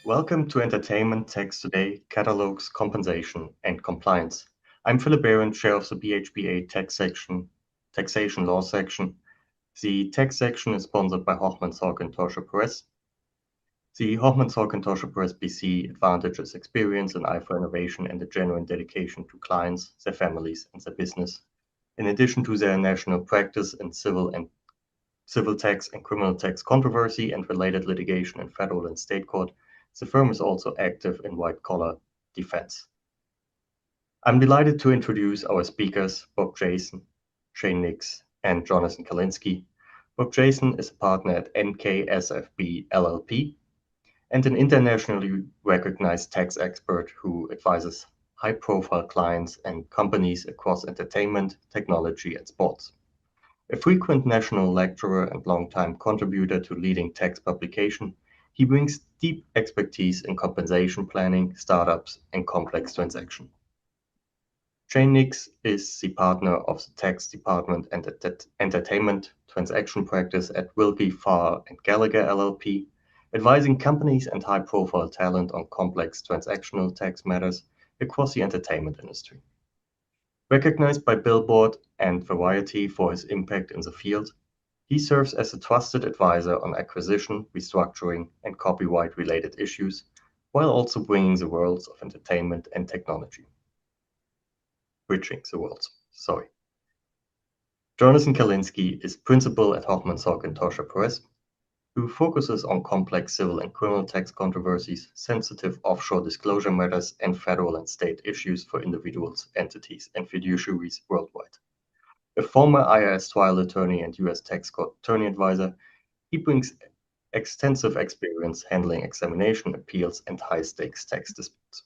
Welcome to Entertainment Tax Today, Catalogs, Compensation, and Compliance. I'm Philip Barron, Chair of the BHBA Taxation Law Section. The tax section is sponsored by Hochman Salk and Torscher Press. The Hochman Salk and Torscher Press BC advantages experience and eye for innovation and a genuine dedication to clients, their families, and their business. In addition to their national practice in civil tax and criminal tax controversy and related litigation in federal and state court, the firm is also active in white-collar defense. I'm delighted to introduce our speakers, Bob Jason, Shane Nix, and Jonathan Kalinske. Bob Jason is a partner at NKSFB LLP and an internationally recognized tax expert who advises high-profile clients and companies across entertainment, technology, and sports. A frequent national lecturer and longtime contributor to leading tax publication, he brings deep expertise in compensation planning, startups, and complex transactions. Shane Nix is the partner of the tax department and entertainment transaction practice at Wilkie, Farr and Gallagher LLP, advising companies and high-profile talent on complex transactional tax matters across the entertainment industry. Recognized by Billboard and Variety for his impact in the field, he serves as a trusted advisor on acquisition, restructuring, and copyright-related issues, while also bringing the worlds of entertainment and technology. Bridging the worlds, sorry. Jonathan Kalinske is principal at Hochman Salk and Torscher Press, who focuses on complex civil and criminal tax controversies, sensitive offshore disclosure matters, and federal and state issues for individuals, entities, and fiduciaries worldwide. A former IRS trial attorney and U.S. tax court attorney advisor, he brings extensive experience handling examination, appeals, and high-stakes tax disputes.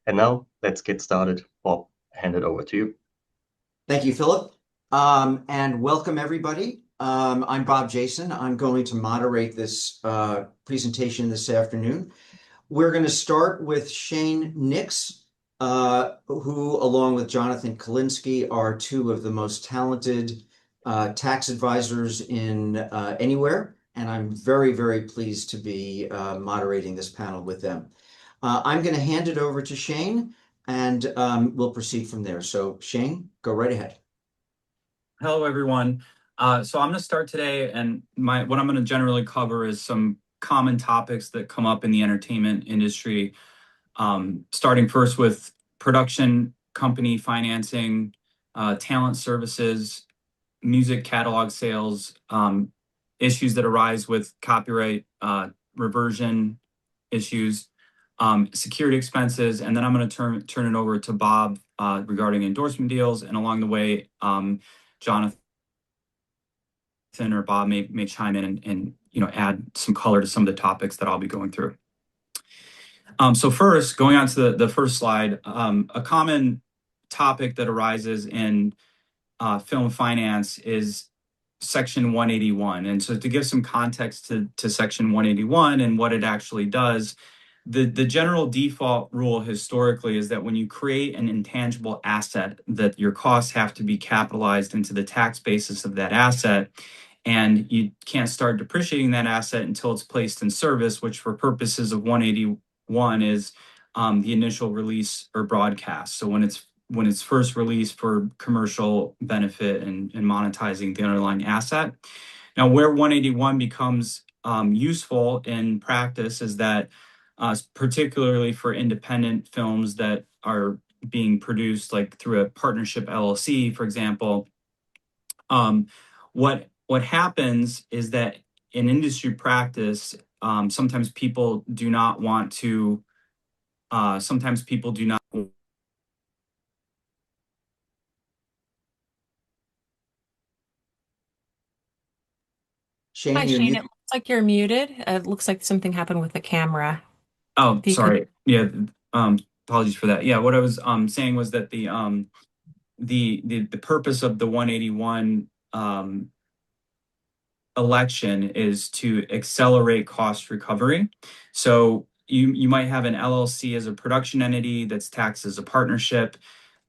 And now, let's get started. Bob, hand it over to you. Thank you, Philip, and welcome everybody. I'm Bob Jason. I'm going to moderate this presentation this afternoon. We're going to start with Shane Nix, who, along with Jonathan Kalinske, are two of the most talented tax advisors in anywhere, and I'm very, very pleased to be moderating this panel with them. I'm going to hand it over to Shane, and we'll proceed from there. So Shane, go right ahead. Hello, everyone. So I'm going to start today, and what I'm going to generally cover is some common topics that come up in the entertainment industry, starting first with production company financing, talent services, music catalog sales, issues that arise with copyright reversion issues, security expenses, and then I'm going to turn it over to Bob regarding endorsement deals, and along the way, Jonathan or Bob may chime in and add some color to some of the topics that I'll be going through. So first, going on to the first slide, a common topic that arises in film finance is Section 181. And so to give some context to Section 181 and what it actually does, the general default rule historically is that when you create an intangible asset, that your costs have to be capitalized into the tax basis of that asset, and you can't start depreciating that asset until it's placed in service, which for purposes of 181 is the initial release or broadcast. So when it's first released for commercial benefit and monetizing the underlying asset. Now, where 181 becomes useful in practice is that particularly for independent films that are being produced like through a partnership LLC, for example, what happens is that in industry practice, sometimes people do not want to. Sometimes people do not. Shane, Hi, Shane. It looks like you're muted. It looks like something happened with the camera. Oh, sorry. Yeah. Apologies for that. Yeah. What I was saying was that the purpose of the 181 election is to accelerate cost recovery. So you might have an LLC as a production entity that's taxed as a partnership.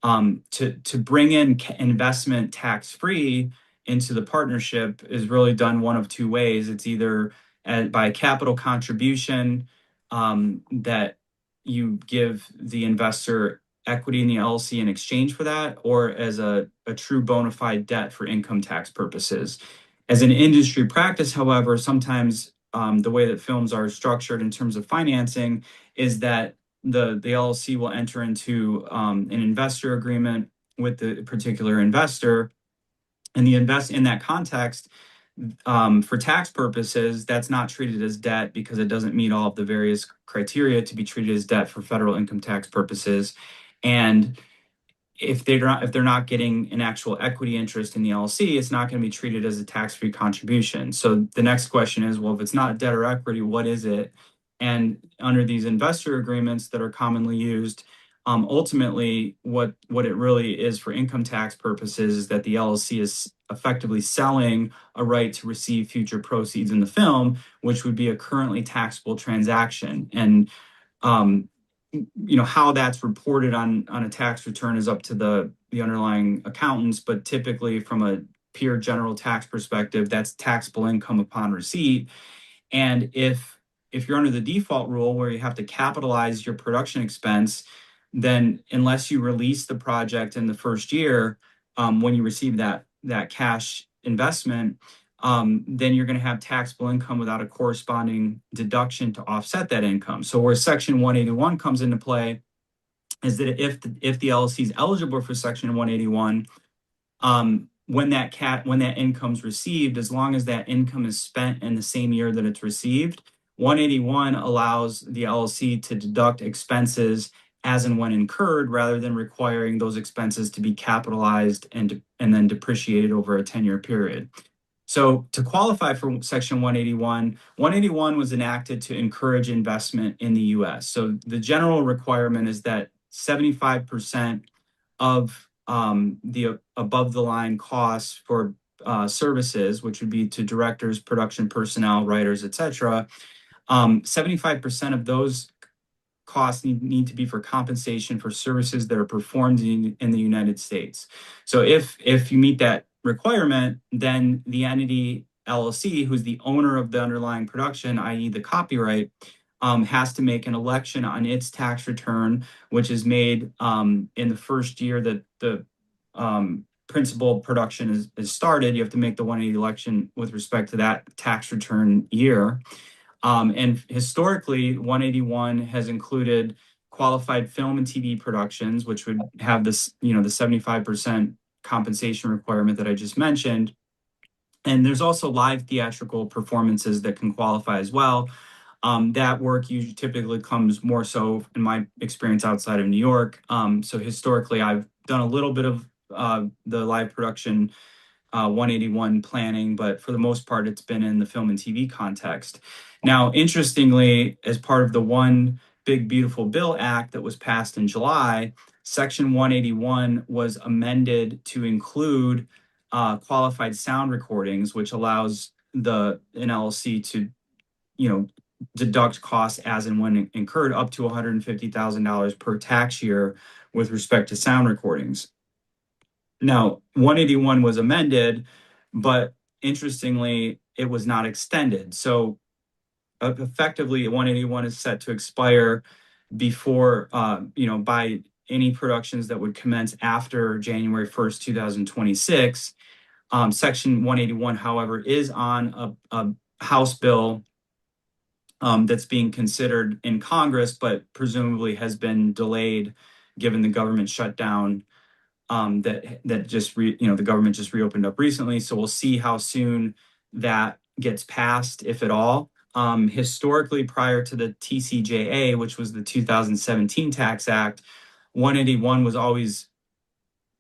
To bring in investment tax-free into the partnership is really done one of two ways. It's either by capital contribution that you give the investor equity in the LLC in exchange for that, or as a true bona fide debt for income tax purposes. As an industry practice, however, sometimes the way that films are structured in terms of financing is that the LLC will enter into an investor agreement with the particular investor, and in that context, for tax purposes, that's not treated as debt because it doesn't meet all of the various criteria to be treated as debt for federal income tax purposes. And if they're not getting an actual equity interest in the LLC, it's not going to be treated as a tax-free contribution. So the next question is, well, if it's not debt or equity, what is it? And under these investor agreements that are commonly used, ultimately, what it really is for income tax purposes is that the LLC is effectively selling a right to receive future proceeds in the film, which would be a currently taxable transaction. And how that's reported on a tax return is up to the underlying accountants, but typically from a pure general tax perspective, that's taxable income upon receipt. And if you're under the default rule where you have to capitalize your production expense, then unless you release the project in the first year, when you receive that cash investment, then you're going to have taxable income without a corresponding deduction to offset that income. So where Section 181 comes into play is that if the LLC is eligible for Section 181, when that income's received, as long as that income is spent in the same year that it's received, 181 allows the LLC to deduct expenses as and when incurred, rather than requiring those expenses to be capitalized and then depreciated over a 10-year period. So to qualify for Section 181, 181 was enacted to encourage investment in the U.S. So the general requirement is that 75% of the above the line costs for services, which would be to directors, production personnel, writers, etc., 75% of those costs need to be for compensation for services that are performed in the United States. So if you meet that requirement, then the entity LLC, who's the owner of the underlying production, i.e. the copyright, has to make an election on its tax return, which is made in the first year that the principal production is started. You have to make the 180 election with respect to that tax return year. And historically, 181 has included qualified film and TV productions, which would have this, the 75% compensation requirement that I just mentioned. And there's also live theatrical performances that can qualify as well. That work usually typically comes more so in my experience outside of New York. So historically, I've done a little bit of the live production 181 planning, but for the most part, it's been in the film and TV context. Now, interestingly, as part of the One Big Beautiful Bill Act that was passed in July, Section 181 was amended to include qualified sound recordings, which allows an LLC to, deduct costs as and when incurred up to $150,000 per tax year with respect to sound recordings. Now, 181 was amended, but interestingly, it was not extended. So effectively, 181 is set to expire before, by any productions that would commence after January 1st, 2026. Section 181, however, is on a House bill that's being considered in Congress, but presumably has been delayed given the government shutdown that just the government just reopened up recently. So we'll see how soon that gets passed, if at all. Historically, prior to the TCJA, which was the 2017 Tax Act, 181 was always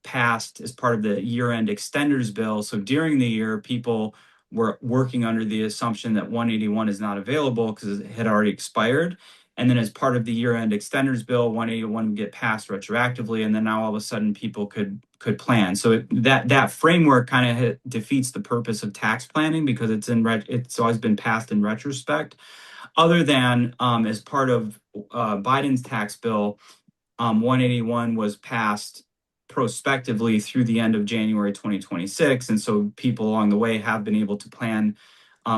passed as part of the year-end extenders bill. So during the year, people were working under the assumption that 181 is not available because it had already expired. And then as part of the year-end extenders bill, 181 would get passed retroactively, and then now all of a sudden people could plan. So that framework kind of defeats the purpose of tax planning because it's always been passed in retrospect. Other than as part of Biden's tax bill, 181 was passed prospectively through the end of January 2026, and so people along the way have been able to plan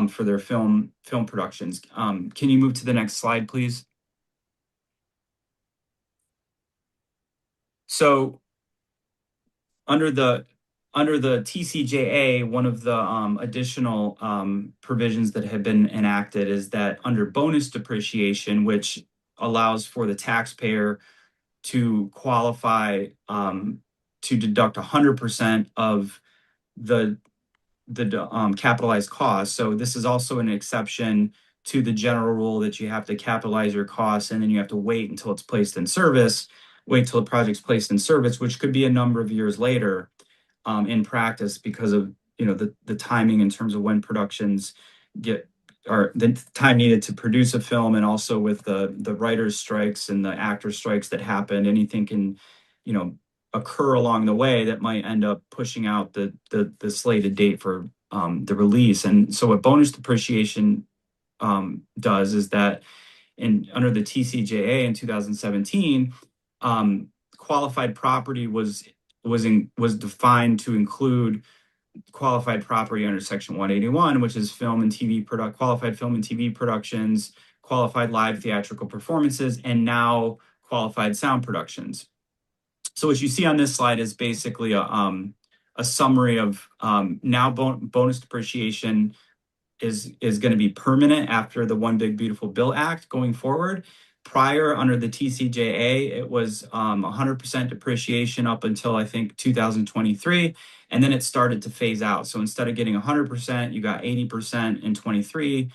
for their film productions. Can you move to the next slide, please? So under the TCJA, one of the additional provisions that have been enacted is that under bonus depreciation, which allows for the taxpayer to qualify to deduct 100% of the capitalized costs. So this is also an exception to the general rule that you have to capitalize your costs and then you have to wait until it's placed in service, wait till the project's placed in service, which could be a number of years later in practice because of the timing in terms of when productions get or the time needed to produce a film, and also with the writers' strikes and the actors' strikes that happen, anything can occur along the way that might end up pushing out the slated date for the release. And so what bonus depreciation does is that under the TCJA in 2017, qualified property was defined to include qualified property under Section 181, which is qualified film and TV productions, qualified live theatrical performances, and now qualified sound productions. So what you see on this slide is basically a summary of now bonus depreciation is going to be permanent after the One Big Beautiful Bill Act going forward. Prior, under the TCJA, it was 100% depreciation up until I think 2023, and then it started to phase out. So instead of getting 100%, you got 80% in 23,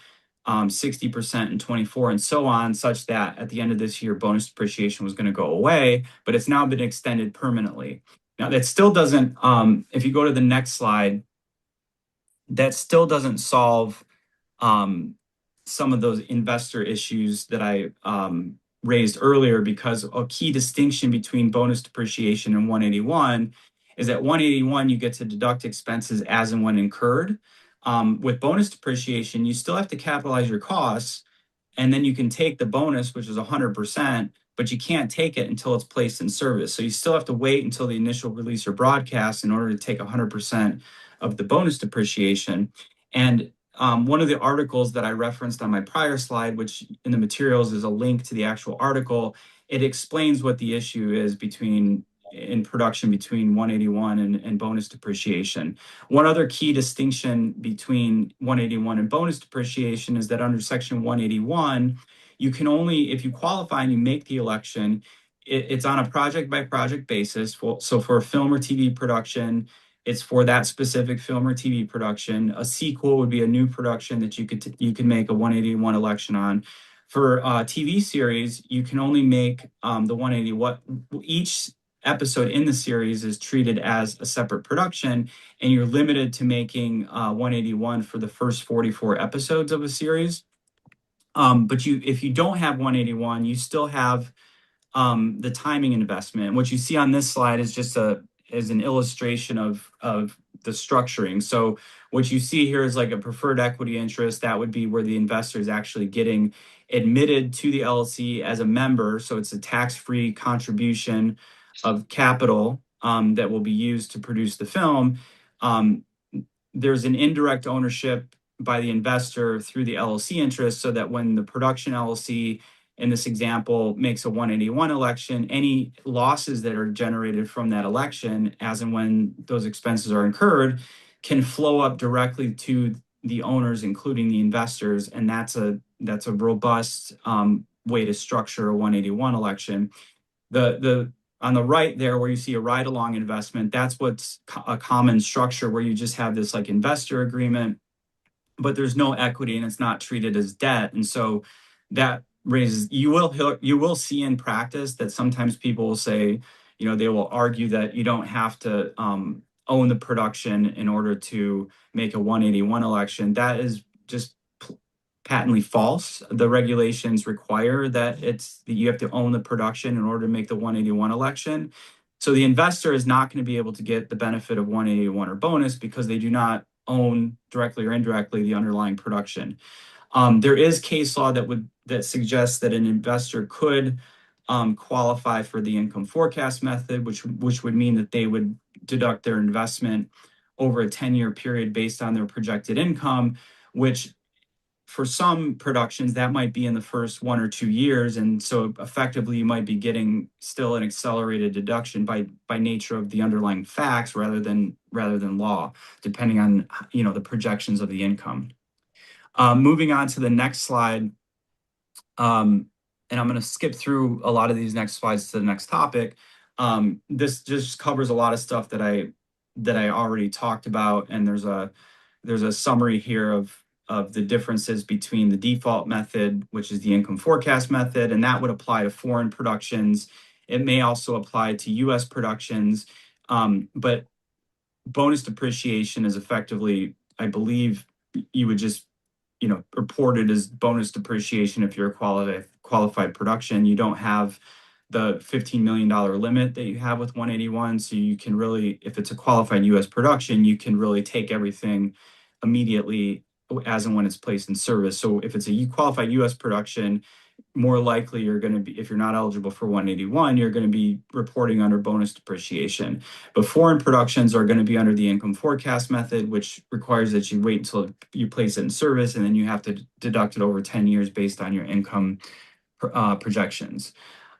60% in 24, and so on, such that at the end of this year, bonus depreciation was going to go away, but it's now been extended permanently. Now, that still doesn't, if you go to the next slide, that still doesn't solve some of those investor issues that I raised earlier, because a key distinction between bonus depreciation and 181 is that 181, you get to deduct expenses as and when incurred. With bonus depreciation, you still have to capitalize your costs, and then you can take the bonus, which is 100%, but you can't take it until it's placed in service. So you still have to wait until the initial release or broadcast in order to take 100% of the bonus depreciation. And one of the articles that I referenced on my prior slide, which in the materials is a link to the actual article, it explains what the issue is in production between 181 and bonus depreciation. One other key distinction between 181 and bonus depreciation is that under Section 181, you can only, if you qualify and you make the election, it's on a project by project basis. So for a film or TV production, it's for that specific film or TV production. A sequel would be a new production that you could make a 181 election on. For a TV series, you can only make the 180. Each episode in the series is treated as a separate production, and you're limited to making 181 for the first 44 episodes of a series. But if you don't have 181, you still have the timing investment. What you see on this slide is just as an illustration of the structuring. So what you see here is like a preferred equity interest. That would be where the investor is actually getting admitted to the LLC as a member. So it's a tax-free contribution of capital that will be used to produce the film. There's an indirect ownership by the investor through the LLC interest, so that when the production LLC in this example makes a 181 election, any losses that are generated from that election, as and when those expenses are incurred, can flow up directly to the owners, including the investors. And that's a robust way to structure a 181 election. On the right there, where you see a ride-along investment, that's what's a common structure, where you just have this like investor agreement, but there's no equity and it's not treated as debt. And so that raises, you will see in practice that sometimes people will say, they will argue that you don't have to own the production in order to make a 181 election. That is just patently false. The regulations require that you have to own the production in order to make the 181 election. So the investor is not going to be able to get the benefit of 181 or bonus because they do not own directly or indirectly the underlying production. There is case law that suggests that an investor could qualify for the income forecast method, which would mean that they would deduct their investment over a 10-year period based on their projected income, which for some productions that might be in the first 1 or 2 years, and so effectively you might be getting still an accelerated deduction by nature of the underlying facts rather than law, depending on the projections of the income. Moving on to the next slide, and I'm going to skip through a lot of these next slides to the next topic. This just covers a lot of stuff that I already talked about, and there's a summary here of the differences between the default method, which is the income forecast method, and that would apply to foreign productions. It may also apply to U.S. productions, but bonus depreciation is effectively, I believe, you would just report it as bonus depreciation if you're a qualified production. You don't have the $15 million limit that you have with 181. So you can really, if it's a qualified U.S. production, you can really take everything immediately as and when it's placed in service. So if it's a qualified U.S. production, more likely you're going to be, if you're not eligible for 181, you're going to be reporting under bonus depreciation. But foreign productions are going to be under the income forecast method, which requires that you wait until you place it in service, and then you have to deduct it over 10 years based on your income projections.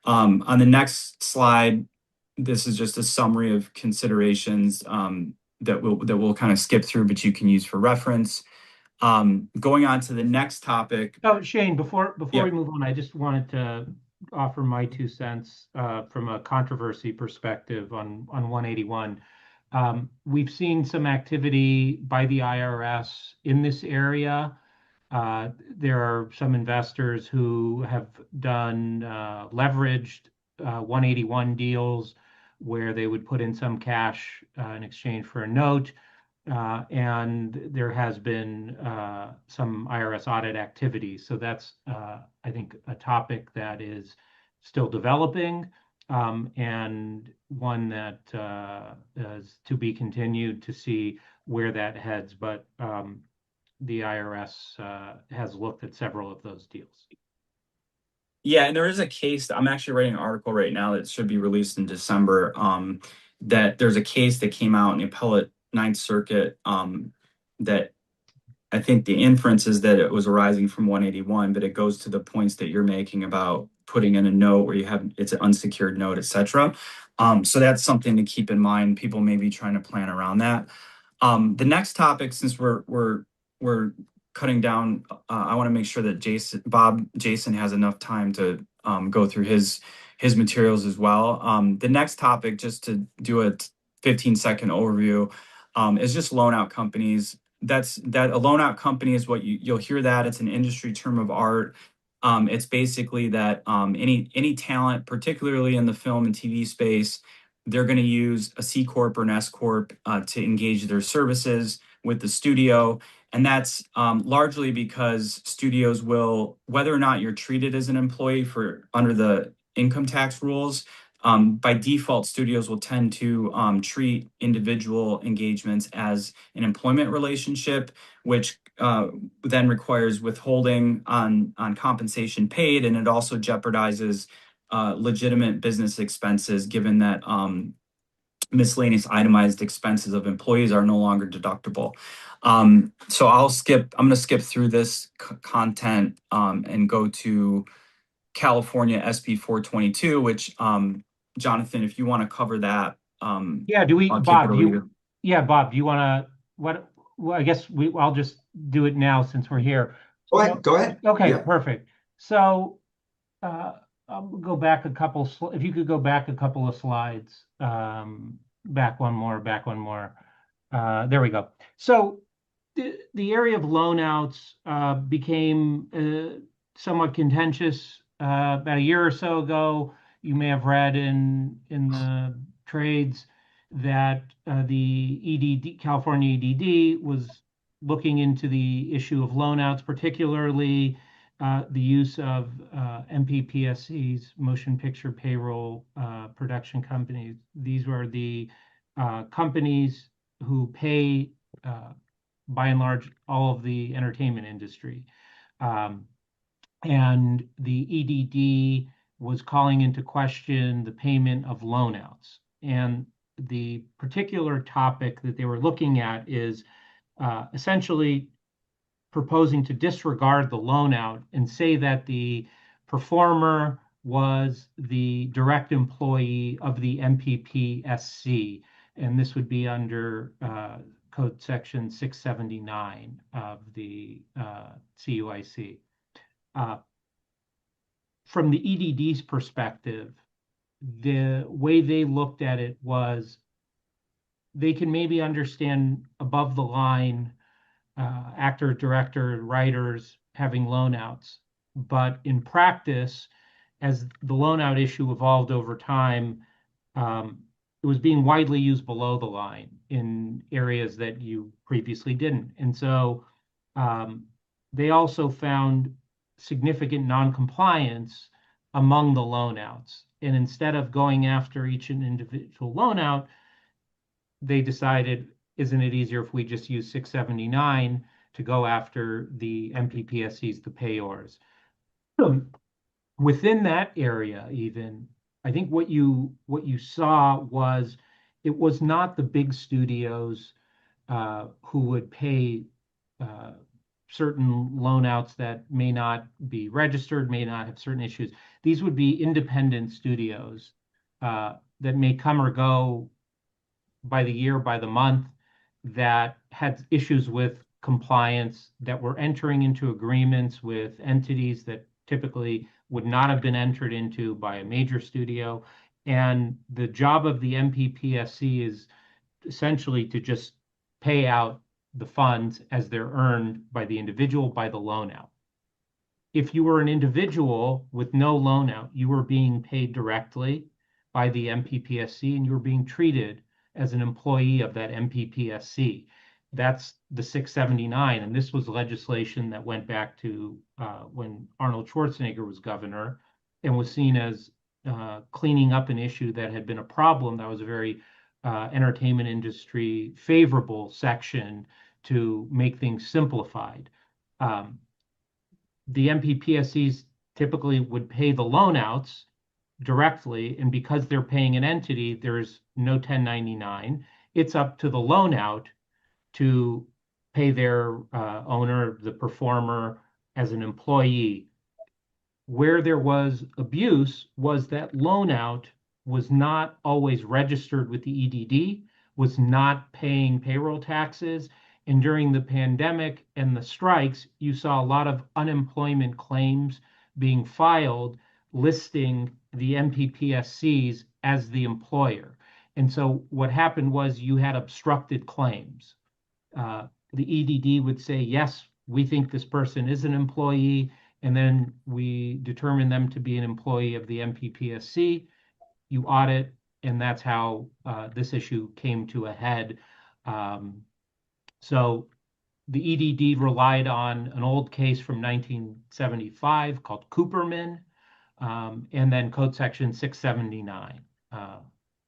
On the next slide, this is just a summary of considerations that we'll kind of skip through, but you can use for reference. Going on to the next topic. Oh, Shane, before Yeah. we move on, I just wanted to offer my 2 cents from a controversy perspective on 181. We've seen some activity by the IRS in this area. There are some investors who have done leveraged 181 deals where they would put in some cash in exchange for a note. And there has been some IRS audit activity. So that's, I think, a topic that is still developing and one that is to be continued to see where that heads. But the IRS has looked at several of those deals. Yeah, and there is a case. I'm actually writing an article right now that should be released in December. That there's a case that came out in the appellate Ninth Circuit that I think the inference is that it was arising from 181, but it goes to the points that you're making about putting in a note where it's an unsecured note, etc. So that's something to keep in mind. People may be trying to plan around that. The next topic, since we're cutting down, I want to make sure that Jason has enough time to go through his materials as well. The next topic, just to do a 15-second overview, is just loan out companies. A loan out company is what you'll hear that. It's an industry term of art. It's basically that any talent, particularly in the film and TV space, they're going to use a C Corp or an S Corp to engage their services with the studio. And that's largely because studios will, whether or not you're treated as an employee under the income tax rules, by default, studios will tend to treat individual engagements as an employment relationship, which then requires withholding on compensation paid, and it also jeopardizes legitimate business expenses, given that miscellaneous itemized expenses of employees are no longer deductible. So I'm going to skip through this content and go to California SB 422, which Jonathan, if you want to cover that. Yeah, Bob, do you want to, well, I guess I'll just do it now since we're here. Go ahead. Okay, Yeah. Perfect. So I'll go back if you could go back a couple of slides, back one more. There we go. So the area of loan outs became somewhat contentious about a year or so ago. You may have read in the trades that the EDD, California EDD, was looking into the issue of loan outs, particularly the use of MPPSCs, motion picture payroll production companies. These were the companies who pay, by and large, all of the entertainment industry. And the EDD was calling into question the payment of loan outs. And the particular topic that they were looking at is essentially proposing to disregard the loan out and say that the performer was the direct employee of the MPPSC, and this would be under Code Section 679 of the CUIC. From the EDD's perspective, the way they looked at it was they can maybe understand above the line actor, director, writers having loan outs. But in practice, as the loan out issue evolved over time, it was being widely used below the line in areas that you previously didn't. And so they also found significant non-compliance among the loan outs. And instead of going after each individual loan out, they decided, isn't it easier if we just use 679 to go after the MPPSCs, the payors? Within that area, even, I think what you saw was it was not the big studios who would pay certain loan outs that may not be registered, may not have certain issues. These would be independent studios that may come or go by the year, by the month, that had issues with compliance, that were entering into agreements with entities that typically would not have been entered into by a major studio. And the job of the MPPSC is essentially to just pay out the funds as they're earned by the individual, by the loan out. If you were an individual with no loan out, you were being paid directly by the MPPSC and you were being treated as an employee of that MPPSC. That's the 679. And this was legislation that went back to when Arnold Schwarzenegger was governor and was seen as cleaning up an issue that had been a problem. That was a very entertainment industry favorable section to make things simplified. The MPPSCs typically would pay the loan outs directly, and because they're paying an entity, there's no 1099. It's up to the loan out to pay their owner, the performer, as an employee. Where there was abuse was that loan out was not always registered with the EDD, was not paying payroll taxes. And during the pandemic and the strikes, you saw a lot of unemployment claims being filed listing the MPPSCs as the employer. And so what happened was you had obstructed claims. The EDD would say, yes, we think this person is an employee, and then we determine them to be an employee of the MPPSC. You audit, and that's how this issue came to a head. So the EDD relied on an old case from 1975 called Cooperman, and then Code Section 679.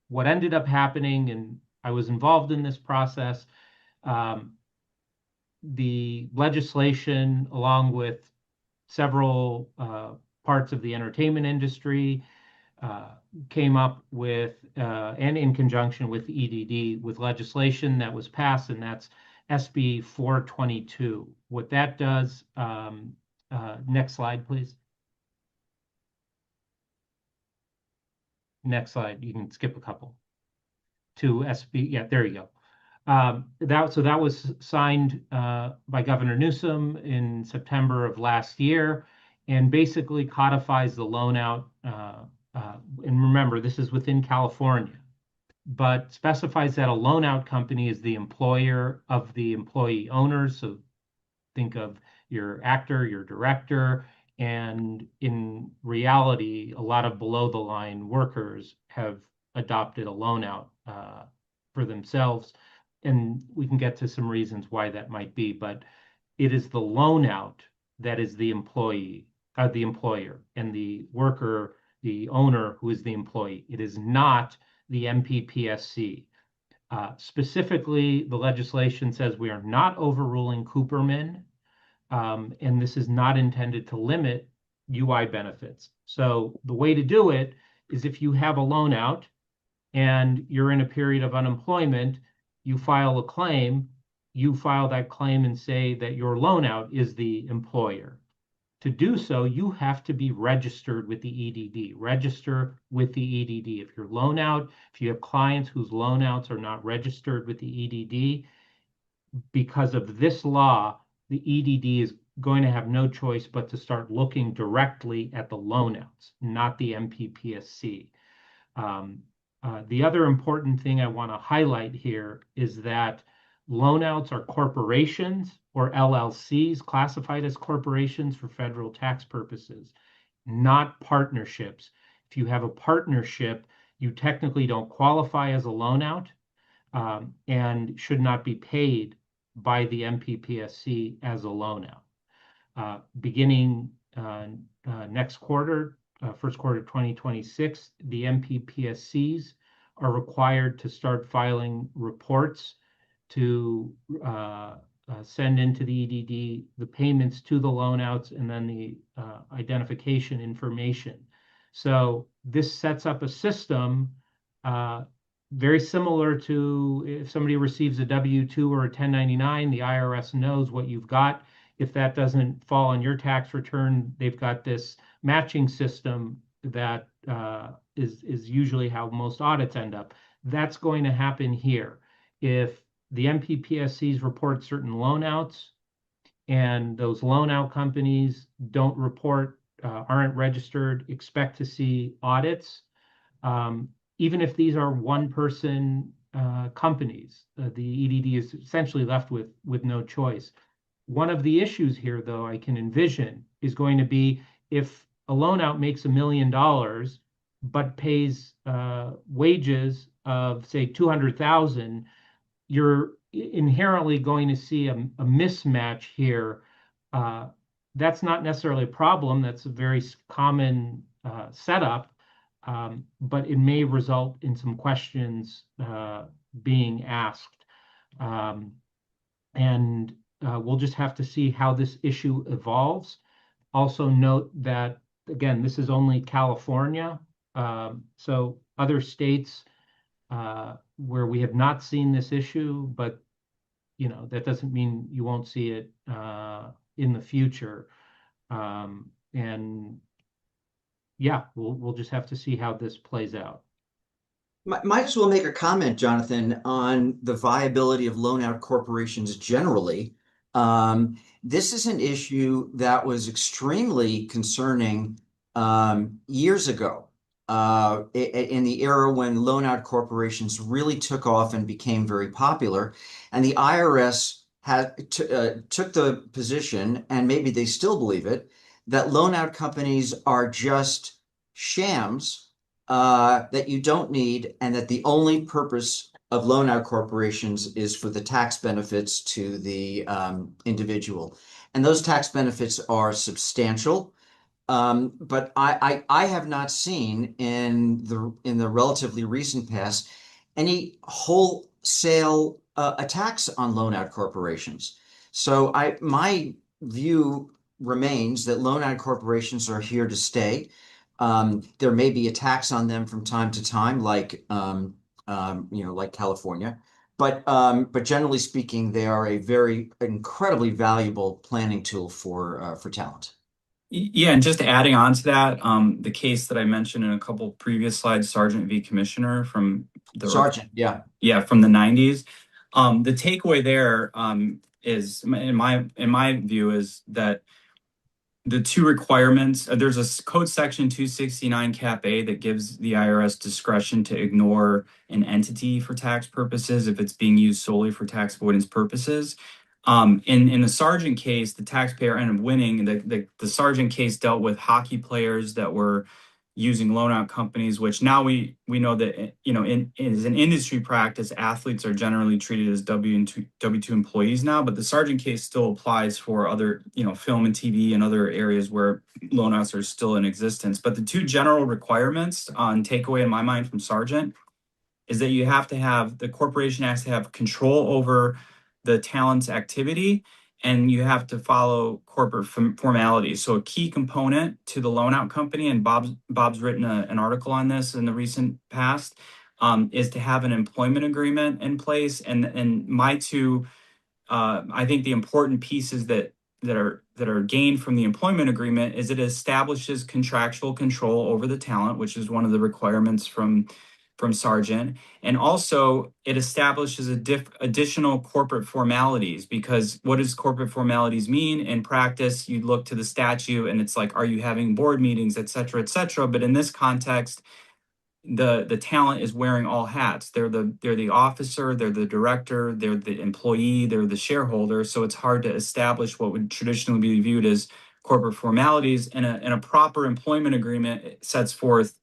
What ended up happening, and I was involved in this process, the legislation, along with several parts of the entertainment industry, came up with, and in conjunction with the EDD, with legislation that was passed, and that's SB 422. What that does, next slide, please. Next slide, you can skip a couple. To SB, yeah, there you go. That was signed by Governor Newsom in September of last year, and basically codifies the loan out. And remember, this is within California, but specifies that a loan out company is the employer of the employee owners. So think of your actor, your director, and in reality, a lot of below the line workers have adopted a loan out for themselves. And we can get to some reasons why that might be, but it is the loan out that is the employee, the employer, and the worker, the owner, who is the employee. It is not the MPPSC. Specifically, the legislation says we are not overruling Cooperman, and this is not intended to limit UI benefits. So the way to do it is if you have a loan out and you're in a period of unemployment, you file a claim, you file that claim and say that your loan out is the employer. To do so, you have to be registered with the EDD. Register with the EDD. If your loan out, if you have clients whose loan outs are not registered with the EDD, because of this law, the EDD is going to have no choice but to start looking directly at the loan outs, not the MPPSC. The other important thing I want to highlight here is that loan outs are corporations or LLCs classified as corporations for federal tax purposes, not partnerships. If you have a partnership, you technically don't qualify as a loan out and should not be paid by the MPPSC as a loan out. Beginning next quarter, first quarter 2026, the MPPSCs are required to start filing reports to send into the EDD the payments to the loan outs and then the identification information. So this sets up a system very similar to if somebody receives a W-2 or a 1099, the IRS knows what you've got. If that doesn't fall on your tax return, they've got this matching system that is usually how most audits end up. That's going to happen here. If the MPPSCs report certain loan outs and those loan out companies don't report, aren't registered, expect to see audits. Even if these are one-person companies, the EDD is essentially left with no choice. One of the issues here, though, I can envision is going to be if a loan out makes $1 million, but pays wages of, say, 200,000, you're inherently going to see a mismatch here. That's not necessarily a problem. That's a very common setup. But it may result in some questions being asked. And we'll just have to see how this issue evolves. Also note that, again, this is only California. So other states where we have not seen this issue, but that doesn't mean you won't see it in the future. And yeah, we'll just have to see how this plays out. Might as well make a comment, Jonathan, on the viability of loan out corporations generally. This is an issue that was extremely concerning years ago, in the era when loan out corporations really took off and became very popular. And the IRS took the position, and maybe they still believe it, that loan out companies are just shams that you don't need, and that the only purpose of loan out corporations is for the tax benefits to the individual. And those tax benefits are substantial. But I have not seen in the relatively recent past any wholesale attacks on loan out corporations. So my view remains that loan out corporations are here to stay. There may be attacks on them from time to time, like like California, but generally speaking, they are a very incredibly valuable planning tool for talent. Yeah, and just adding on to that, the case that I mentioned in a couple previous slides, Sargent v. Commissioner from the from the 90s. The takeaway there is, in my view, is that the two requirements, there's a code section 269 cap A that gives the IRS discretion to ignore an entity for tax purposes if it's being used solely for tax avoidance purposes. In the Sargent case, the taxpayer ended up winning. The Sargent case dealt with hockey players that were using loan out companies, which now we know that as an industry practice, athletes are generally treated as W-2 employees now. But the Sargent case still applies for other film and TV and other areas where loan outs are still in existence. But the two general requirements on takeaway in my mind from Sargent is that you have to have, the corporation has to have control over the talent's activity, and you have to follow corporate formalities. So a key component to the loan out company, and Bob's written an article on this in the recent past, is to have an employment agreement in place. And my two I think the important pieces that are gained from the employment agreement is it establishes contractual control over the talent, which is one of the requirements from Sargent. And also it establishes additional corporate formalities, because what does corporate formalities mean? In practice, you look to the statute and it's like, are you having board meetings, et cetera, et cetera. But in this context, the talent is wearing all hats. They're the officer, they're the director, they're the employee, they're the shareholder. So it's hard to establish what would traditionally be viewed as corporate formalities. And a proper employment agreement sets forth,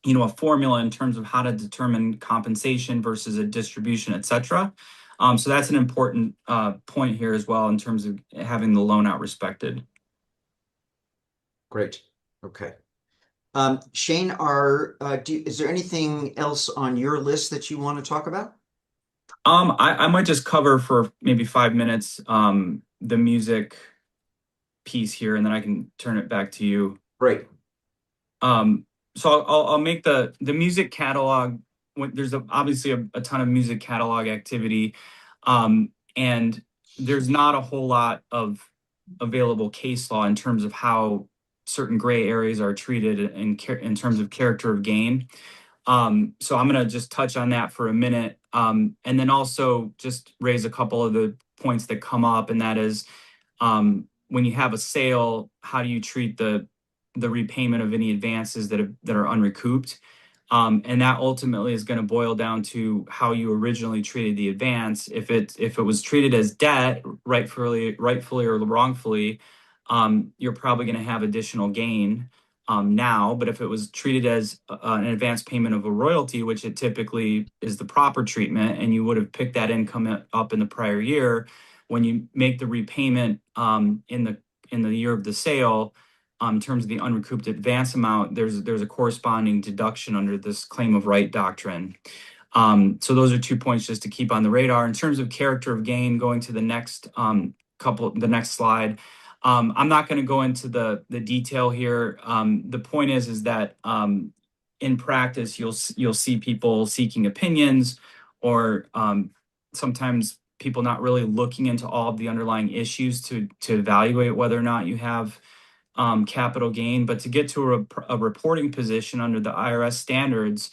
a formula in terms of how to determine compensation versus a distribution, et cetera. So that's an important point here as well in terms of having the loan out respected. Great. Okay. Shane, is there anything else on your list that you want to talk about? I might just cover for maybe 5 minutes the music piece here, and then I can turn it back to you. Great. So I'll make the music catalog. There's obviously a ton of music catalog activity, and there's not a whole lot of available case law in terms of how certain gray areas are treated in terms of character of gain. So I'm going to just touch on that for a minute, and then also just raise a couple of the points that come up, and that is when you have a sale, how do you treat the repayment of any advances that are unrecouped? And that ultimately is going to boil down to how you originally treated the advance. If it was treated as debt, rightfully or wrongfully, you're probably going to have additional gain now. But if it was treated as an advance payment of a royalty, which it typically is the proper treatment, and you would have picked that income up in the prior year, when you make the repayment in the year of the sale, in terms of the unrecouped advance amount, there's a corresponding deduction under this claim of right doctrine. So those are 2 points just to keep on the radar. In terms of character of gain, going to the next slide. I'm not going to go into the detail here. The point is that in practice, you'll see people seeking opinions, or sometimes people not really looking into all of the underlying issues to evaluate whether or not you have capital gain. But to get to a reporting position under the IRS standards,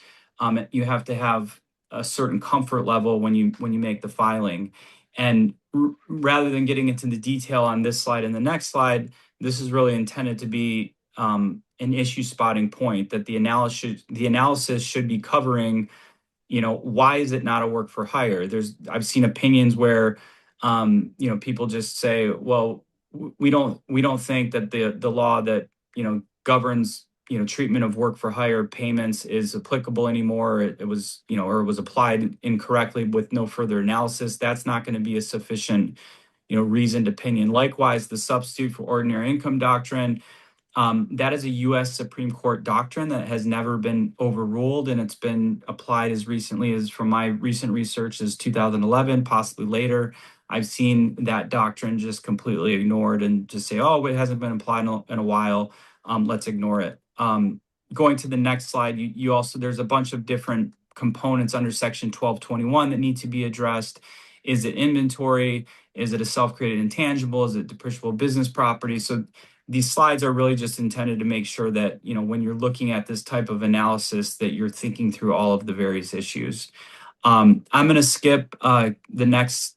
you have to have a certain comfort level when you make the filing. And rather than getting into the detail on this slide and the next slide, this is really intended to be an issue spotting point, that the analysis should be covering, why is it not a work for hire? I've seen opinions where people just say, well, we don't think that the law that governs treatment of work for hire payments is applicable anymore. It was or it was applied incorrectly with no further analysis. That's not going to be a sufficient reasoned opinion. Likewise, the substitute for ordinary income doctrine, that is a U.S. Supreme Court doctrine that has never been overruled, and it's been applied as recently as, from my recent research, as 2011, possibly later. I've seen that doctrine just completely ignored and just say, oh, it hasn't been applied in a while. Let's ignore it. Going to the next slide, you also, there's a bunch of different components under Section 1221 that need to be addressed. Is it inventory? Is it a self-created intangible? Is it depreciable business property? So these slides are really just intended to make sure that, when you're looking at this type of analysis, that you're thinking through all of the various issues. I'm going to skip the next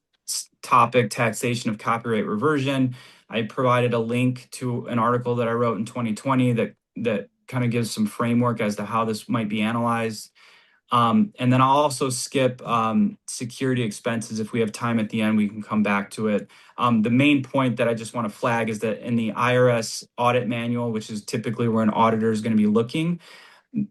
topic, taxation of copyright reversion. I provided a link to an article that I wrote in 2020 that kind of gives some framework as to how this might be analyzed. And then I'll also skip security expenses. If we have time at the end, we can come back to it. The main point that I just want to flag is that in the IRS audit manual, which is typically where an auditor is going to be looking,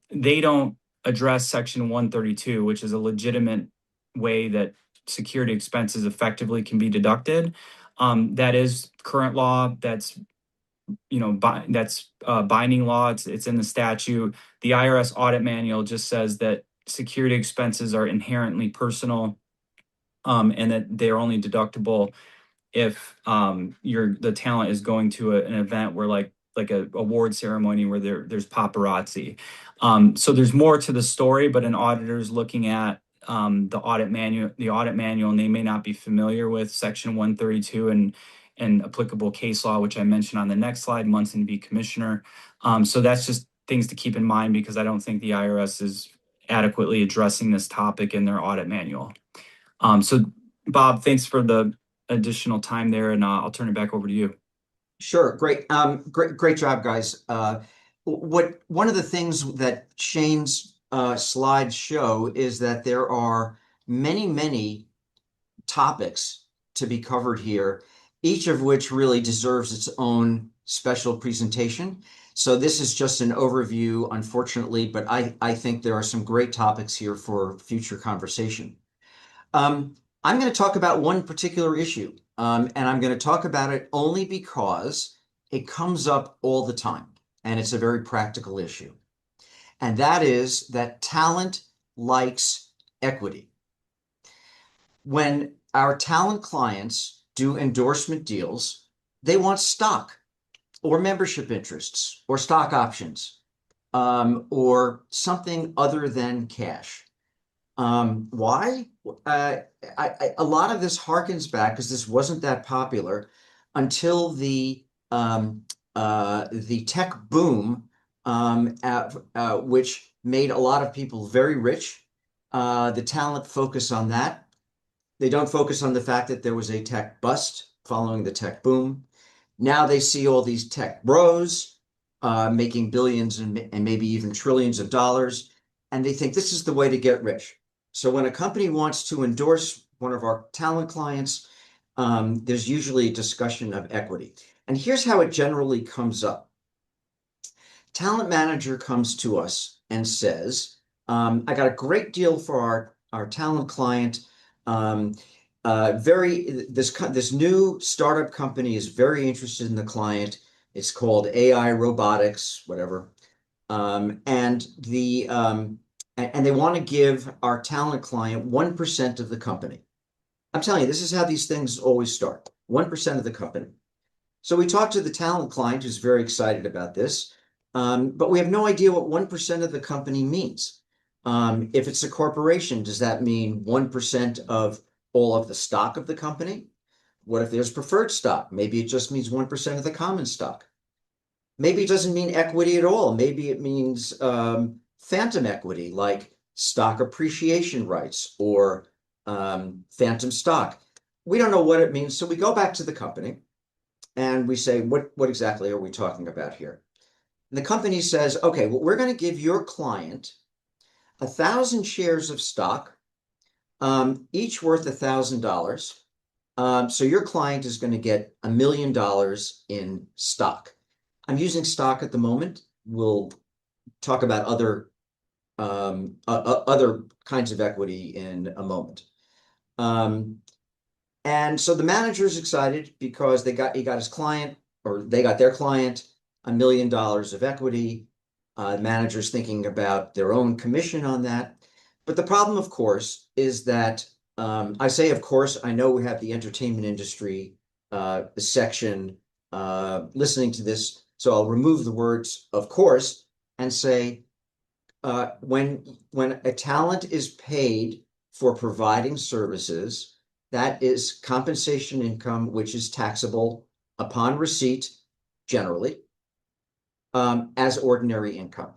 they don't address Section 132, which is a legitimate way that security expenses effectively can be deducted. That is current law. That's binding law. It's in the statute. The IRS audit manual just says that security expenses are inherently personal, and that they're only deductible if the talent is going to an event where like a award ceremony where there's paparazzi. So there's more to the story, but an auditor is looking at the audit manual, and they may not be familiar with Section 132 and applicable case law, which I mentioned on the next slide, Munson v. Commissioner. So that's just things to keep in mind, because I don't think the IRS is adequately addressing this topic in their audit manual. So Bob, thanks for the additional time there, and I'll turn it back over to you. Sure, great, great job, guys. One of the things that Shane's slides show is that there are many topics to be covered here, each of which really deserves its own special presentation. So this is just an overview, unfortunately, but I think there are some great topics here for future conversation. I'm going to talk about one particular issue, and I'm going to talk about it only because it comes up all the time, and it's a very practical issue. And that is that talent likes equity. When our talent clients do endorsement deals, they want stock or membership interests or stock options, or something other than cash. Why? A lot of this harkens back, because this wasn't that popular until the tech boom, which made a lot of people very rich. The talent focus on that. They don't focus on the fact that there was a tech bust following the tech boom. Now they see all these tech bros making billions and maybe even trillions of dollars, and they think this is the way to get rich. So when a company wants to endorse one of our talent clients, there's usually a discussion of equity. And here's how it generally comes up. Talent manager comes to us and says, I got a great deal for our talent client. This new startup company is very interested in the client. It's called AI robotics, whatever. And they want to give our talent client 1% of the company. I'm telling you, this is how these things always start, 1% of the company. So we talked to the talent client, who's very excited about this, but we have no idea what 1% of the company means. If it's a corporation, does that mean 1% of all of the stock of the company? What if there's preferred stock? Maybe it just means 1% of the common stock. Maybe it doesn't mean equity at all. Maybe it means phantom equity, like stock appreciation rights or phantom stock. We don't know what it means. So we go back to the company and we say, what exactly are we talking about here? And the company says, okay, well, we're going to give your client 1,000 shares of stock, each worth $1,000. So your client is going to get $1 million in stock. I'm using stock at the moment. We'll talk about other kinds of equity in a moment. And so the manager is excited because he got his client, or they got their client, $1 million of equity. Manager's thinking about their own commission on that. But the problem, of course, is that I say, of course, I know we have the entertainment industry section listening to this, so I'll remove the words "of course" and say when a talent is paid for providing services, that is compensation income, which is taxable upon receipt, generally, as ordinary income.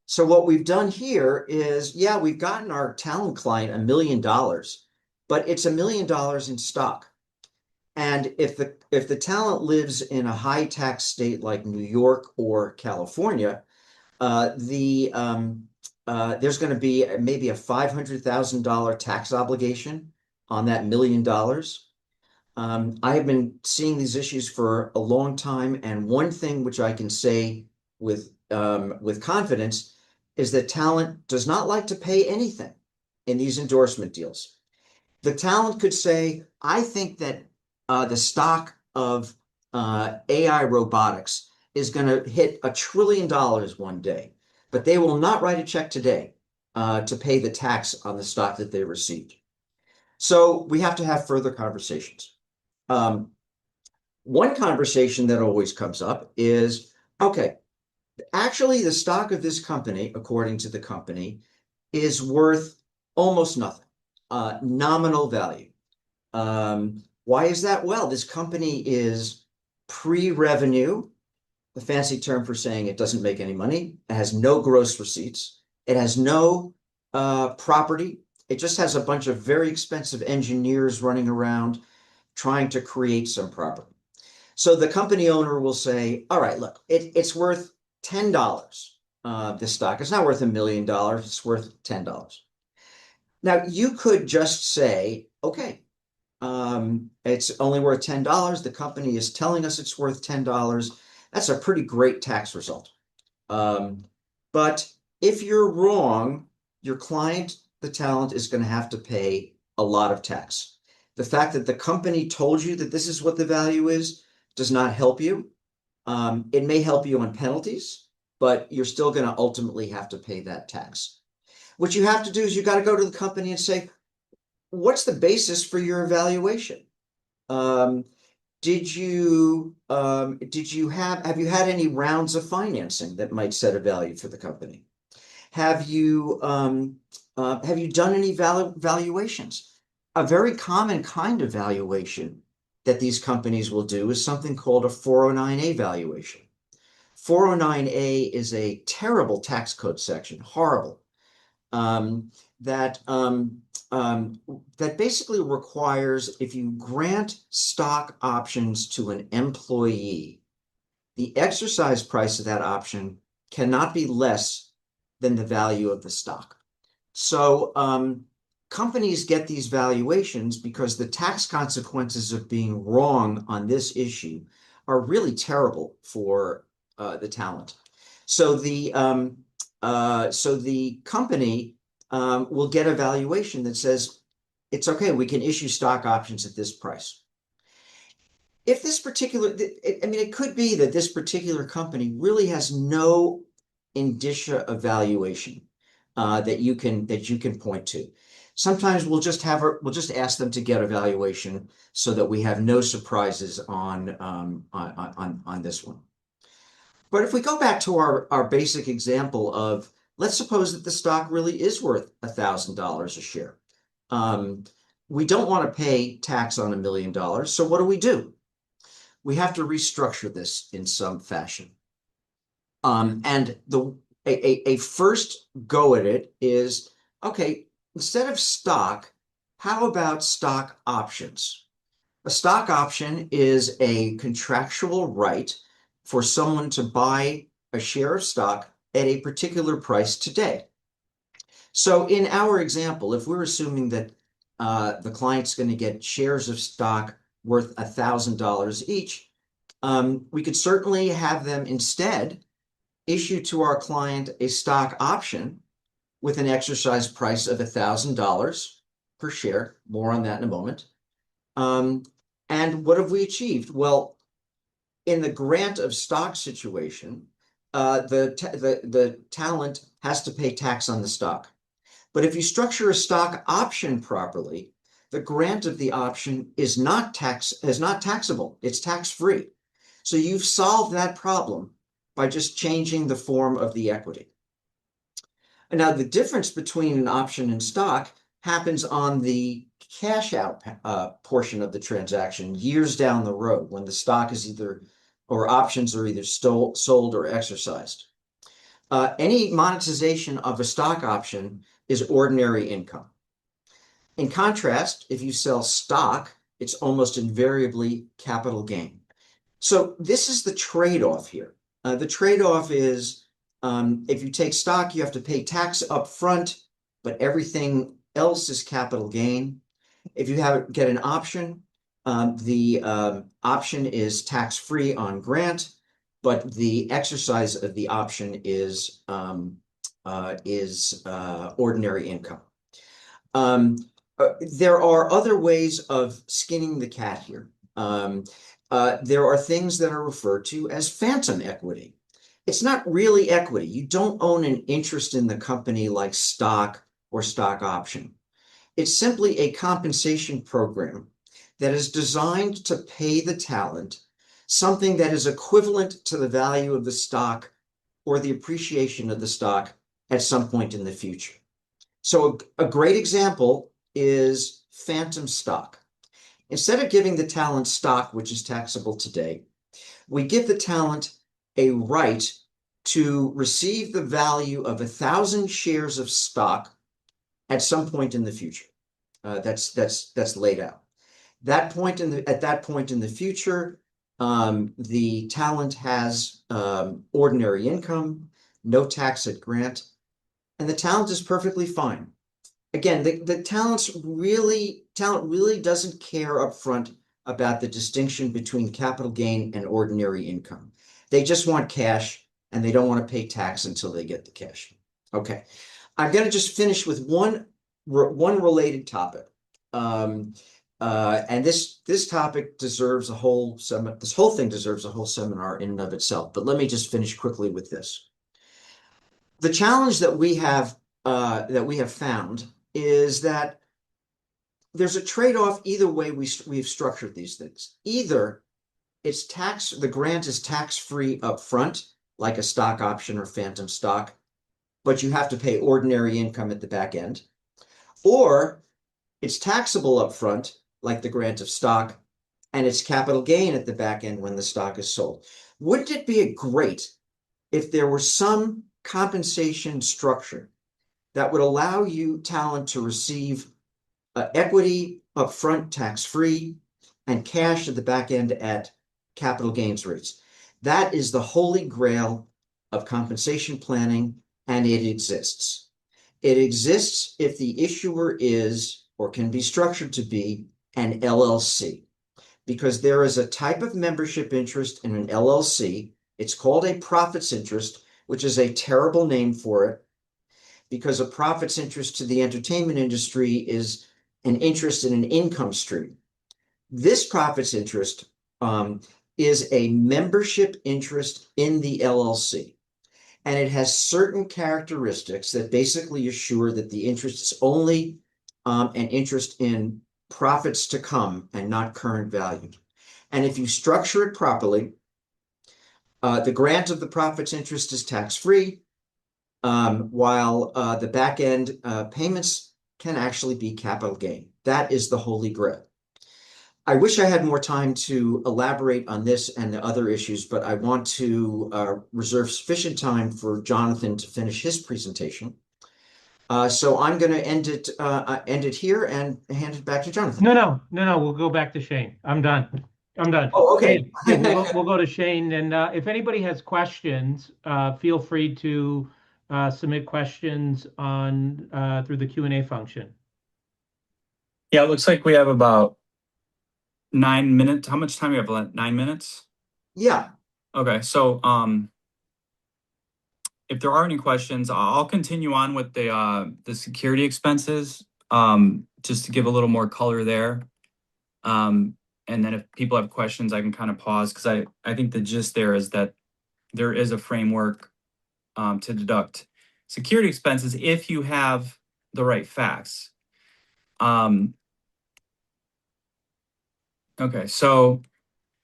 So what we've done here is, yeah, we've gotten our talent client $1 million, but it's $1 million in stock. And if the talent lives in a high tax state like New York or California, there's going to be maybe a $500,000 tax obligation on that $1 million. I have been seeing these issues for a long time, and one thing which I can say with confidence is that talent does not like to pay anything in these endorsement deals. The talent could say, I think that the stock of AI robotics is going to hit $1 trillion one day, but they will not write a check today to pay the tax on the stock that they received. So we have to have further conversations. One conversation that always comes up is, okay, actually the stock of this company, according to the company, is worth almost nothing. nominal value. Why is that? Well, this company is pre-revenue, the fancy term for saying it doesn't make any money. It has no gross receipts. It has no property. It just has a bunch of very expensive engineers running around trying to create some property. So the company owner will say, all right, look, it's worth $10. This stock is not worth $1 million. It's worth $10. Now, you could just say, okay, it's only worth $10. The company is telling us it's worth $10. That's a pretty great tax result. But if you're wrong, your client, the talent, is going to have to pay a lot of tax. The fact that the company told you that this is what the value is does not help you. It may help you on penalties, but you're still going to ultimately have to pay that tax. What you have to do is you got to go to the company and say, what's the basis for your evaluation? Have you had any rounds of financing that might set a value for the company? Have you done any valuations? A very common kind of valuation that these companies will do is something called a 409A valuation. 409A is a terrible tax code section, horrible, that basically requires, if you grant stock options to an employee, the exercise price of that option cannot be less than the value of the stock. So companies get these valuations because the tax consequences of being wrong on this issue are really terrible for the talent. So the company will get a valuation that says, it's okay, we can issue stock options at this price. If this particular, it could be that this particular company really has no indicia of valuation that you can point to. Sometimes we'll just ask them to get a valuation so that we have no surprises on this one. But if we go back to our basic example of, let's suppose that the stock really is worth $1,000 a share. We don't want to pay tax on $1 million. So what do? We have to restructure this in some fashion. And a first go at it is, okay, instead of stock, how about stock options? A stock option is a contractual right for someone to buy a share of stock at a particular price today. So in our example, if we're assuming that the client's going to get shares of stock worth $1,000 each, we could certainly have them instead issue to our client a stock option with an exercise price of $1,000 per share. More on that in a moment. And what have we achieved? Well, in the grant of stock situation, the talent has to pay tax on the stock. But if you structure a stock option properly, the grant of the option is not taxable. It's tax-free. So you've solved that problem by just changing the form of the equity. And now the difference between an option and stock happens on the cash out portion of the transaction years down the road when the stock is or options are either sold or exercised. Any monetization of a stock option is ordinary income. In contrast, if you sell stock, it's almost invariably capital gain. So this is the trade-off here. The trade-off is if you take stock, you have to pay tax up front, but everything else is capital gain. If you get an option, the option is tax-free on grant, but the exercise of the option is ordinary income. There are other ways of skinning the cat here. There are things that are referred to as phantom equity. It's not really equity. You don't own an interest in the company like stock or stock option. It's simply a compensation program that is designed to pay the talent something that is equivalent to the value of the stock or the appreciation of the stock at some point in the future. So a great example is phantom stock. Instead of giving the talent stock, which is taxable today, we give the talent a right to receive the value of 1,000 shares of stock at some point in the future. That's laid out. At that point in the future, the talent has ordinary income, no tax at grant, and the talent is perfectly fine. Again, the talent really doesn't care up front about the distinction between capital gain and ordinary income. They just want cash, and they don't want to pay tax until they get the cash. Okay, I'm going to just finish with one related topic. And this topic deserves a whole this whole thing deserves a whole seminar in and of itself. But let me just finish quickly with this. The challenge that we have found is that there's a trade-off either way we've structured these things. Either the grant is tax-free up front, like a stock option or phantom stock, but you have to pay ordinary income at the back end, or it's taxable up front, like the grant of stock, and it's capital gain at the back end when the stock is sold. Wouldn't it be great if there were some compensation structure that would allow you talent to receive equity upfront tax-free and cash at the back end at capital gains rates? That is the holy grail of compensation planning, and it exists. It exists if the issuer is, or can be structured to be, an LLC, because there is a type of membership interest in an LLC. It's called a profits interest, which is a terrible name for it, because a profits interest to the entertainment industry is an interest in an income stream. This profits interest is a membership interest in the LLC, and it has certain characteristics that basically assure that the interest is only an interest in profits to come and not current value. And if you structure it properly, the grant of the profits interest is tax-free, while the back end payments can actually be capital gain. That is the holy grail. I wish I had more time to elaborate on this and the other issues, but I want to reserve sufficient time for Jonathan to finish his presentation. So I'm going to end it here and hand it back to Jonathan. No. We'll go back to Shane. I'm done. Oh, okay. Yeah, we'll go to Shane. And if anybody has questions, feel free to submit questions on through the Q&A function. Yeah, it looks like we have about 9 minutes. How much time do we have left? 9 minutes? Yeah. Okay, so if there are any questions, I'll continue on with the security expenses, just to give a little more color there. And then if people have questions, I can kind of pause, because I think the gist there is that there is a framework to deduct security expenses if you have the right facts. Okay, so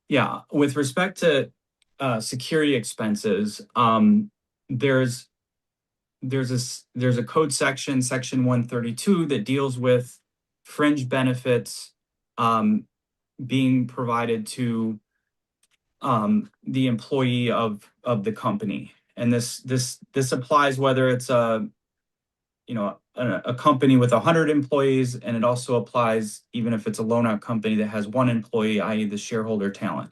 yeah, with respect to security expenses, there's a code section 132, that deals with fringe benefits being provided to the employee of the company, and this applies whether it's a company with 100 employees, and it also applies even if it's a loan out company that has 1 employee, i.e. the shareholder talent.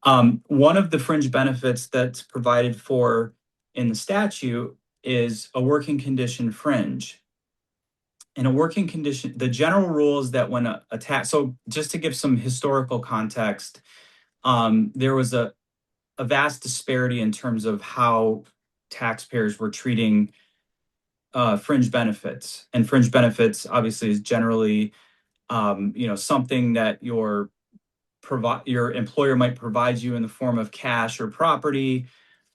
One of the fringe benefits that's provided for in the statute is a working condition fringe. And a working condition, the general rule is that when a tax, so just to give some historical context, there was a vast disparity in terms of how taxpayers were treating fringe benefits. And fringe benefits obviously is generally something that your employer might provide you in the form of cash or property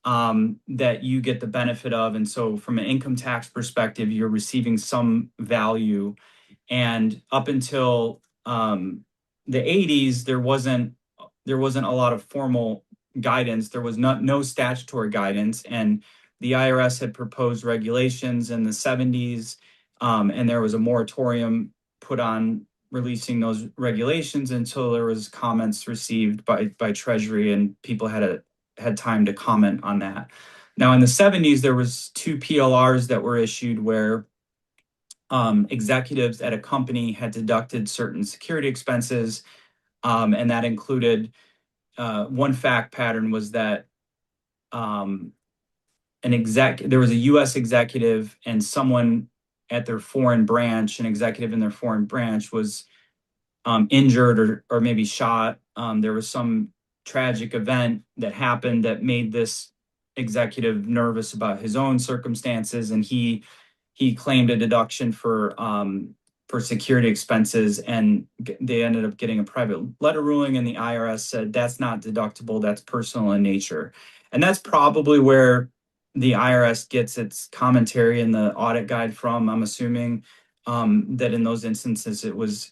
that you get the benefit of. And so from an income tax perspective, you're receiving some value. And up until the 80s, there wasn't a lot of formal guidance. There was no statutory guidance, and the IRS had proposed regulations in the 70s, and there was a moratorium put on releasing those regulations until there was comments received by Treasury and people had time to comment on that. Now in the 70s, there was 2 PLRs that were issued where executives at a company had deducted certain security expenses, and that included one fact pattern was that there was a U.S. executive and someone at their foreign branch, an executive in their foreign branch was injured or maybe shot. There was some tragic event that happened that made this executive nervous about his own circumstances, and he claimed a deduction for security expenses, and they ended up getting a private letter ruling, and the IRS said that's not deductible, that's personal in nature. And that's probably where the IRS gets its commentary in the audit guide from. I'm assuming that in those instances it was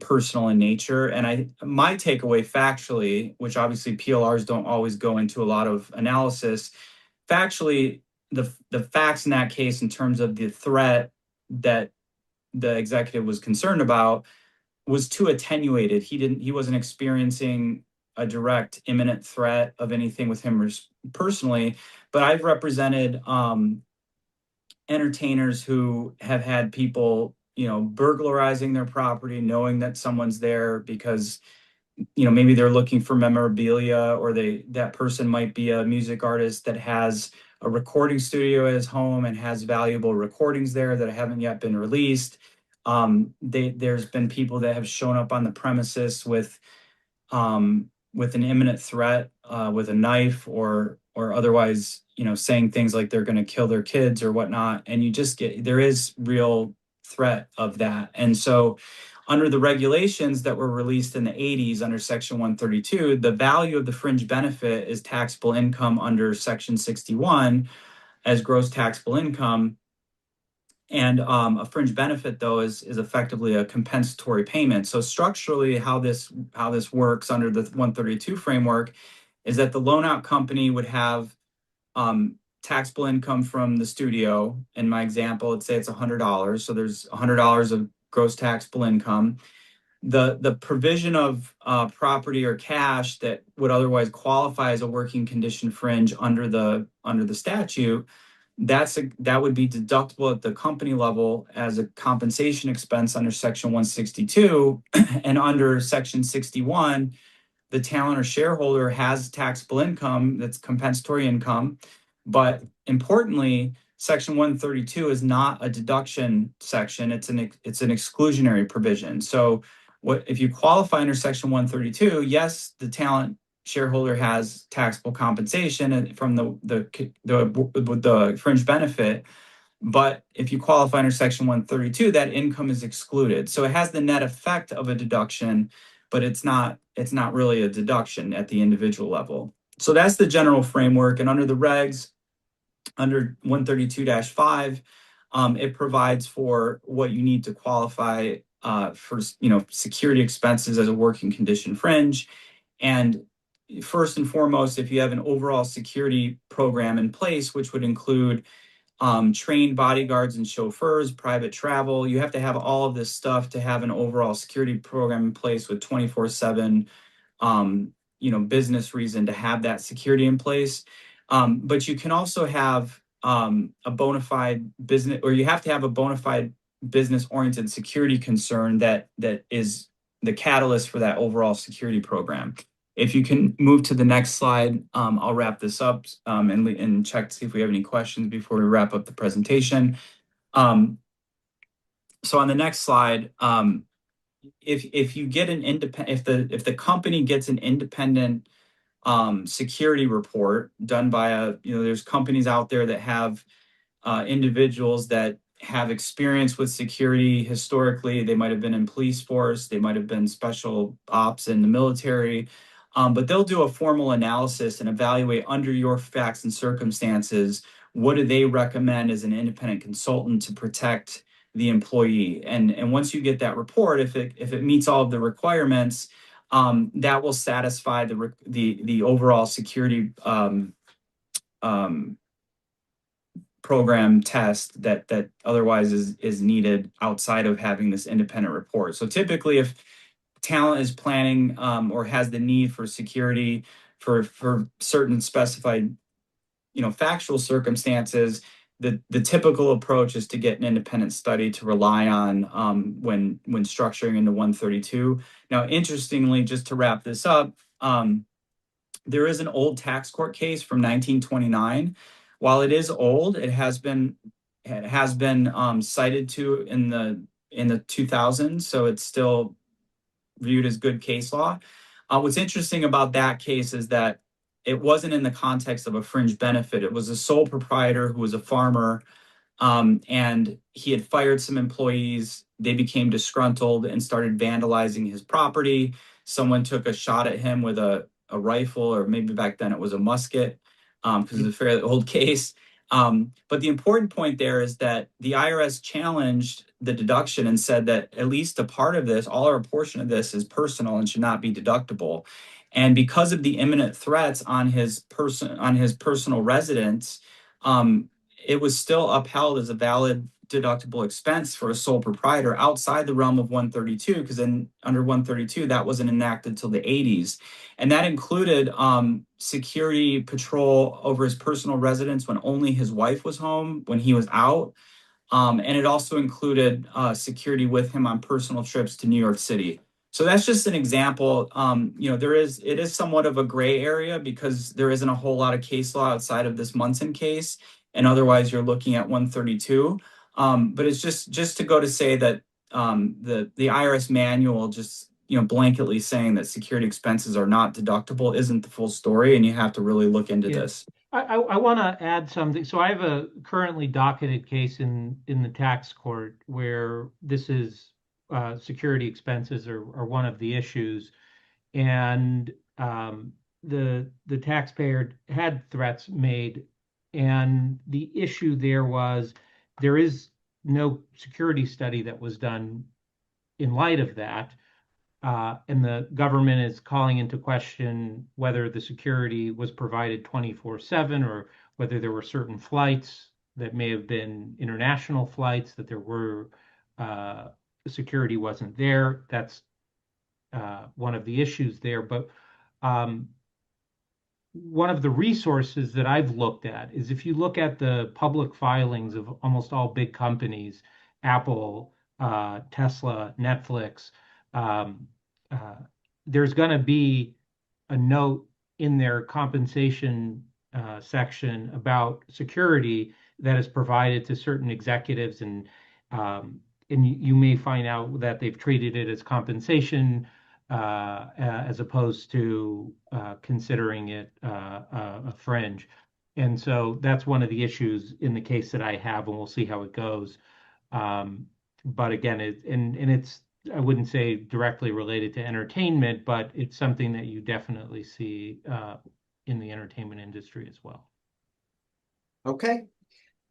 personal in nature. And my takeaway factually, which obviously PLRs don't always go into a lot of analysis, factually, the facts in that case in terms of the threat that the executive was concerned about was too attenuated. He wasn't experiencing a direct imminent threat of anything with him personally, but I've represented entertainers who have had people, burglarizing their property, knowing that someone's there because, maybe they're looking for memorabilia, or that person might be a music artist that has a recording studio at his home and has valuable recordings there that haven't yet been released. There's been people that have shown up on the premises with an imminent threat, with a knife or otherwise, saying things like they're going to kill their kids or whatnot. And there is real threat of that. And so under the regulations that were released in the 80s under Section 132, the value of the fringe benefit is taxable income under Section 61 as gross taxable income. And a fringe benefit, though, is effectively a compensatory payment. So structurally, how this works under the 132 framework is that the loan out company would have taxable income from the studio. In my example, let's say it's $100. So there's $100 of gross taxable income. The provision of property or cash that would otherwise qualify as a working condition fringe under the statute, that would be deductible at the company level as a compensation expense under Section 162. And under Section 61, the talent or shareholder has taxable income that's compensatory income. But importantly, Section 132 is not a deduction section. It's an exclusionary provision. So if you qualify under Section 132, yes, the talent shareholder has taxable compensation from the fringe benefit. But if you qualify under Section 132, that income is excluded. So it has the net effect of a deduction, but it's not really a deduction at the individual level. So that's the general framework. And under the regs, under 132-5, it provides for what you need to qualify for, security expenses as a working condition fringe. And first and foremost, if you have an overall security program in place, which would include trained bodyguards and chauffeurs, private travel, you have to have all of this stuff to have an overall security program in place with 24/7, business reason to have that security in place. But you can also have a bona fide business, or you have to have a bona fide business-oriented security concern that is the catalyst for that overall security program. If you can move to the next slide, I'll wrap this up and check to see if we have any questions before we wrap up the presentation. So on the next slide, if you get an independent, if the company gets an independent security report done by there's companies out there that have individuals that have experience with security historically. They might have been in police force, they might have been special ops in the military, but they'll do a formal analysis and evaluate under your facts and circumstances, what do they recommend as an independent consultant to protect the employee. And once you get that report, if it meets all of the requirements, that will satisfy the overall security program test that otherwise is needed outside of having this independent report. So typically, if talent is planning or has the need for security for certain specified, factual circumstances, the typical approach is to get an independent study to rely on when structuring into 132. Now, interestingly, just to wrap this up, there is an old tax court case from 1929. While it is old, it has been cited to in the 2000s, so it's still viewed as good case law. What's interesting about that case is that it wasn't in the context of a fringe benefit. It was a sole proprietor who was a farmer, and he had fired some employees. They became disgruntled and started vandalizing his property. Someone took a shot at him with a rifle, or maybe back then it was a musket, because it's a fairly old case. But the important point there is that the IRS challenged the deduction and said that at least a part of this, all or a portion of this, is personal and should not be deductible. And because of the imminent threats on his personal residence, it was still upheld as a valid deductible expense for a sole proprietor outside the realm of 132, because then under 132, that wasn't enacted till the 80s. And that included security patrol over his personal residence when only his wife was home, when he was out. And it also included security with him on personal trips to New York City. So that's just an example. It is somewhat of a gray area because there isn't a whole lot of case law outside of this Munson case. And otherwise you're looking at 132. But it's just to go to say that the IRS manual just, blanketly saying that security expenses are not deductible isn't the full story, and you have to really look into this. I want to add something. So I have a currently docketed case in the tax court where this is security expenses are one of the issues, and the taxpayer had threats made, and the issue there was there is no security study that was done in light of that. And the government is calling into question whether the security was provided 24/7 or whether there were certain flights that may have been international flights that there were security wasn't there. That's one of the issues there. But one of the resources that I've looked at is if you look at the public filings of almost all big companies, Apple, Tesla, Netflix, there's going to be a note in their compensation section about security that is provided to certain executives, and you may find out that they've treated it as compensation as opposed to considering it a fringe. And so that's one of the issues in the case that I have, and we'll see how it goes. But again, it's I wouldn't say directly related to entertainment, but it's something that you definitely see in the entertainment industry as well. Okay.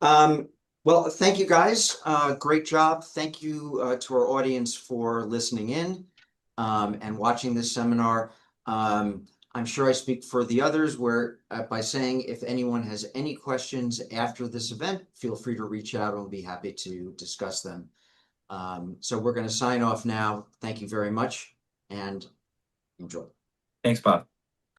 Well, thank you guys. Great job. Thank you to our audience for listening in and watching this seminar. I'm sure I speak for the others where by saying if anyone has any questions after this event, feel free to reach out and we'll be happy to discuss them. So we're going to sign off now. Thank you very much and enjoy. Thanks, Bob.